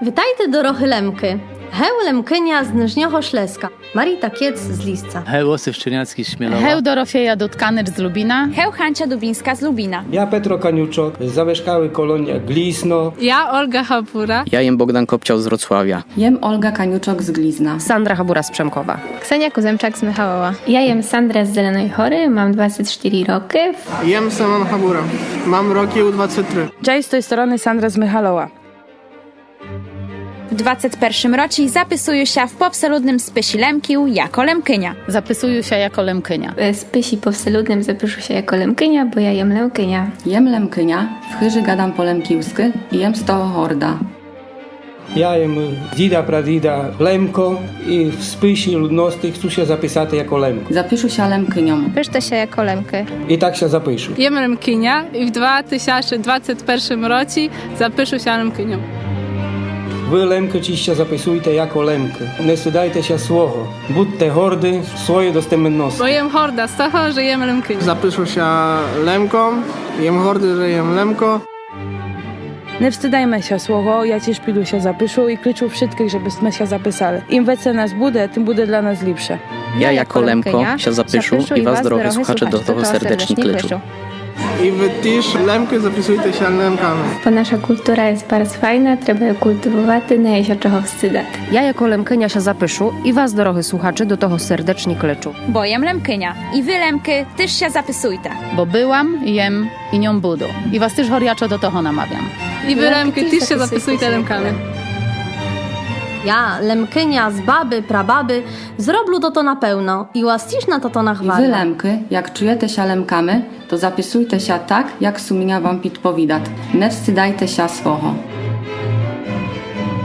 Witajte dorochy Lemky. Heu Lemkynia z Nyżniocho-Szleska. Marita Kiec z Lisca. Heu Osif Szczerniacki z Śmielowa. Heu Dorofieja Dutkaner z Lubina. Heu Hancia Dubińska z Lubina. Ja Petro Kaniuczok, zamieszkały kolonia Glisno. Ja Olga Habura. Ja jem Bogdan Kopciał z Wrocławia. Jem Olga Kaniuczok z Glizna. Sandra Habura z Przemkowa. Ksenia Kuzemczak z Michałowa. Ja jem Sandra z Zelenej Chory, mam 24 roki. Jem Simon Habura, mam roki 23. Cześć, z tej strony Sandra z Michalowa. W 21 roці zapisuję się w powseludnym spysi Lemkił jako Lemkynia. Zapisuję się jako Lemkynia. W spysi powseludnym zapiszę się jako Lemkynia, bo ja jem Lemkynia. Jem Lemkynia, w chyży gadam po lemkiłsky i jem z toho horda. Ja jem dida pradida Lemko i w spisie ludności chcę się zapisać jako Lemko. Zapiszę się Lemkynią. Piszę się jako Lemky. I tak się zapiszę. Jem Lemkynia i w 2021 roці zapiszę się Lemkynią. Wy Lemkę ciście zapisujcie jako Lemkę. Nie wstydajcie się słowo. Budźcie hordy swojej dostępności. Bo jem horda z toho, że jem Lemkynię. Zapiszę się Lemką, jem hordy, że jem Lemko. Nie wstydajmy się słowo, ja ci szpilu się zapiszę i klyczu wszystkich, żebyśmy się zapisali. Im więcej nas bude, tym bude dla nas lepsze. Ja jako Lemko się zapiszę i was, drogie słuchacze, do tego serdecznie klyczę. I wy też Lemkę zapisujcie się Lemkami. Bo nasza kultura jest bardzo fajna, trzeba ją kultywować, nie się czego wstydać. Ja jako Lemkynia się zapiszę i was, dorochy słuchacze, do toho serdecznie klyczu. Bo jem Lemkynia. I wy Lemky też się zapisujcie. Bo byłam, jem i nią budu. I was też horiaczo do toho namawiam. I wy Lemky też się zapisujcie Lemkami. Ja, Lemkynia z baby, prababy, zroblu to na pełno i łastiszna to na I wy chwalę. Lemky, jak czujecie się Lemkamy, to zapisujcie się tak, jak sumienia wam podpowiada. Nie wstydajcie się słowo.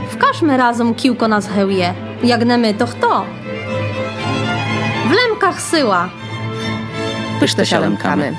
Wkażmy razem kiłko nas hełje. Jak nie my, to kto? W Lemkach syła. Pyszte się Lemkamy.